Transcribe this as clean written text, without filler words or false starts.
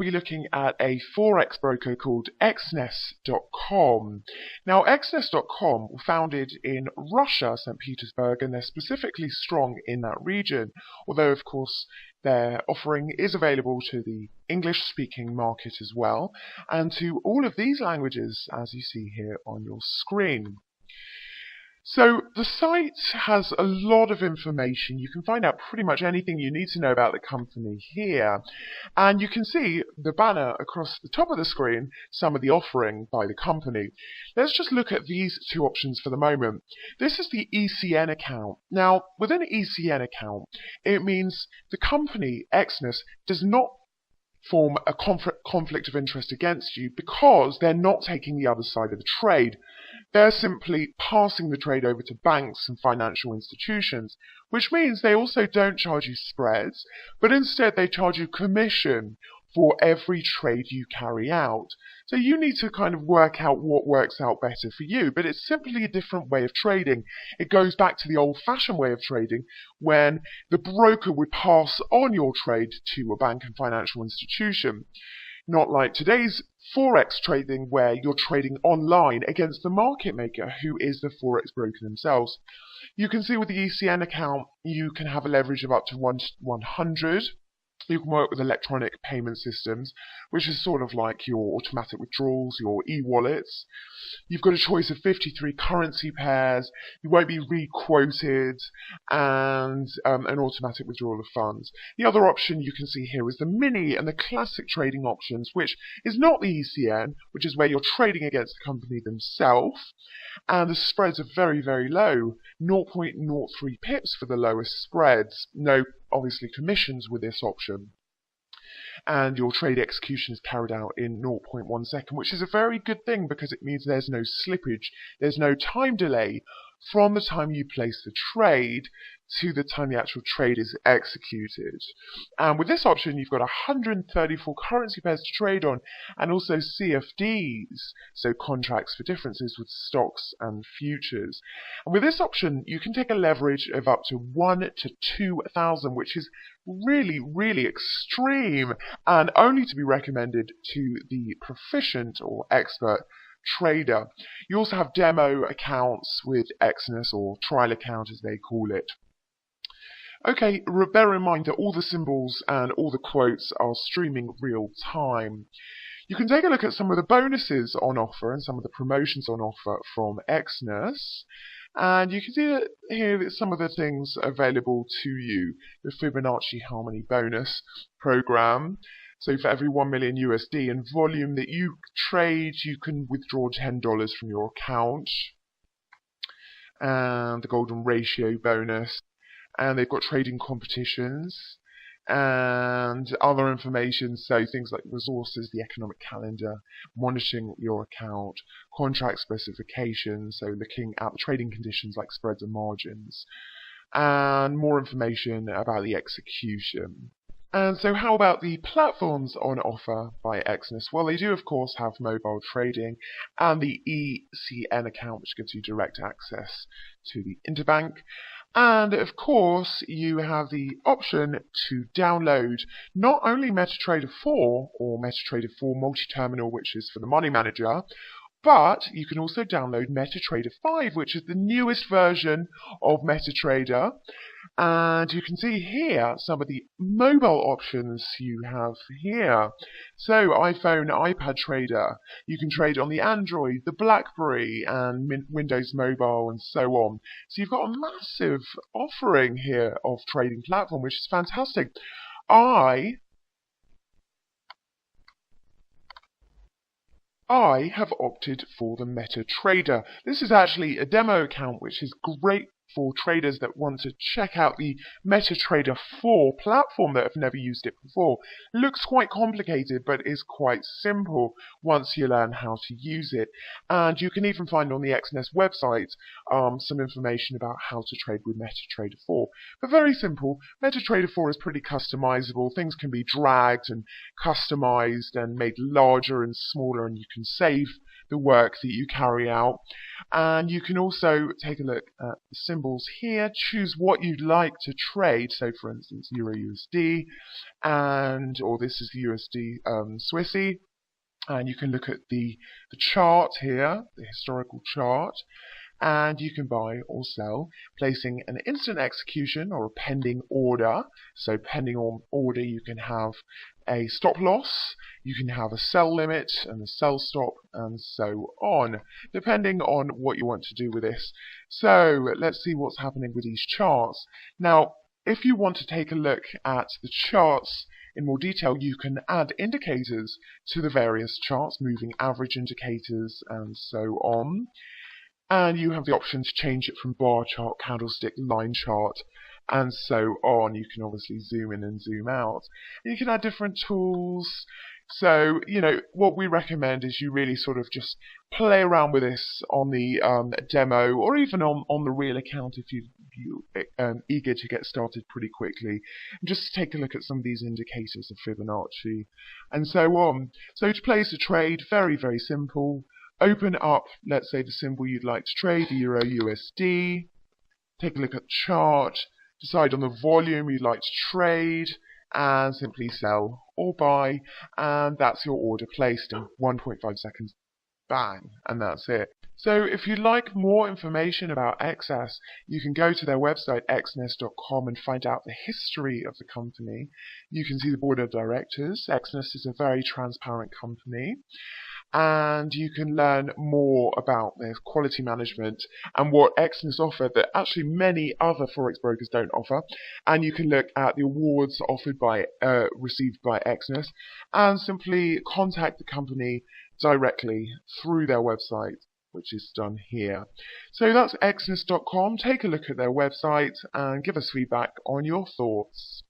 be looking at a Forex broker called Exness.com. Now, Exness.com were founded in Russia, St. Petersburg, and they're specifically strong in that region, although, of course, their offering is available to the English-speaking market as well, and to all of these languages, as you see here on your screen. So the site has a lot of information. You can find out pretty much anything you need to know about the company here. And you can see the banner across the top of the screen, some of the offering by the company. Let's just look at these two options for the moment. This is the ECN account. Now, with an ECN account, it means the company, Exness, does not form a conflict of interest against you because they're not taking the other side of the trade. They're simply passing the trade over to banks and financial institutions, which means they also don't charge you spreads, but instead they charge you commission for every trade you carry out. So you need to kind of work out what works out better for you, but it's simply a different way of trading. It goes back to the old-fashioned way of trading when the broker would pass on your trade to a bank and financial institution. Not like today's Forex trading where you're trading online against the market maker who is the Forex broker themselves. You can see with the ECN account you can have a leverage of up to 100. You can work with electronic payment systems, which is sort of like your automatic withdrawals, your e-wallets. You've got a choice of 53 currency pairs, you won't be re-quoted, and an automatic withdrawal of funds. The other option you can see here is the mini and the classic trading options, which is not the ECN, which is where you're trading against the company themselves, and the spreads are very, very low, 0.03 pips for the lowest spreads. No, obviously, commissions with this option. And your trade execution is carried out in 0.1 second, which is a very good thing because it means there's no slippage, there's no time delay from the time you place the trade to the time the actual trade is executed. And with this option, you've got 134 currency pairs to trade on, and also CFDs, so contracts for differences with stocks and futures. And with this option, you can take a leverage of up to 1 to 2,000, which is really, really extreme, and only to be recommended to the proficient or expert trader. You also have demo accounts with Exness, or trial account as they call it. Okay, bear in mind that all the symbols and all the quotes are streaming real time. You can take a look at some of the bonuses on offer and some of the promotions on offer from Exness. And you can see that here that some of the things available to you. The Fibonacci Harmony bonus program. So for every 1 million USD in volume that you trade, you can withdraw $10 from your account. And the golden ratio bonus. And they've got trading competitions and other information, so things like resources, the economic calendar, monitoring your account, contract specifications, so looking at the trading conditions like spreads and margins, and more information about the execution. And so how about the platforms on offer by Exness? Well, they do of course have mobile trading and the ECN account, which gives you direct access to the interbank. And of course, you have the option to download not only MetaTrader 4 or MetaTrader 4 Multi-Terminal, which is for the Money Manager, but you can also download MetaTrader 5, which is the newest version of MetaTrader. And you can see here some of the mobile options you have here. So iPhone, iPad Trader, you can trade on the Android, the BlackBerry, and Windows Mobile, and so on. So you've got a massive offering here of trading platform, which is fantastic. I have opted for the MetaTrader. This is actually a demo account which is great for traders that want to check out the MetaTrader 4 platform that have never used it before. It looks quite complicated, but is quite simple once you learn how to use it. And you can even find on the Exness website some information about how to trade with MetaTrader 4. But very simple. MetaTrader 4 is pretty customizable. Things can be dragged and customized and made larger and smaller, and you can save the work that you carry out. And you can also take a look at the symbols here, choose what you'd like to trade. So for instance, Euro USD, or this is the USD Swissy. And you can look at the chart here, the historical chart, and you can buy or sell, placing an instant execution or a pending order. So pending on order, you can have a stop loss, you can have a sell limit and a sell stop, and so on, depending on what you want to do with this. So let's see what's happening with these charts. Now, if you want to take a look at the charts in more detail, you can add indicators to the various charts, moving average indicators and so on. And you have the option to change it from bar chart, candlestick, line chart, and so on. You can obviously zoom in and zoom out. You can add different tools. So, what we recommend is you really sort of just play around with this on the demo, or even on the real account if you're eager to get started pretty quickly. And just take a look at some of these indicators of Fibonacci, and so on. So to place a trade, very, very simple. Open up, let's say, the symbol you'd like to trade, the Euro USD. Take a look at the chart, decide on the volume you'd like to trade, and simply sell or buy, and that's your order placed in 1.5 seconds. Bang, and that's it. So if you'd like more information about Exness, you can go to their website, exness.com, and find out the history of the company. You can see the board of directors. Exness is a very transparent company. And you can learn more about their quality management and what Exness offer that actually many other Forex brokers don't offer. And you can look at the awards received by Exness, and simply contact the company directly through their website, which is done here. So that's exness.com. Take a look at their website and give us feedback on your thoughts.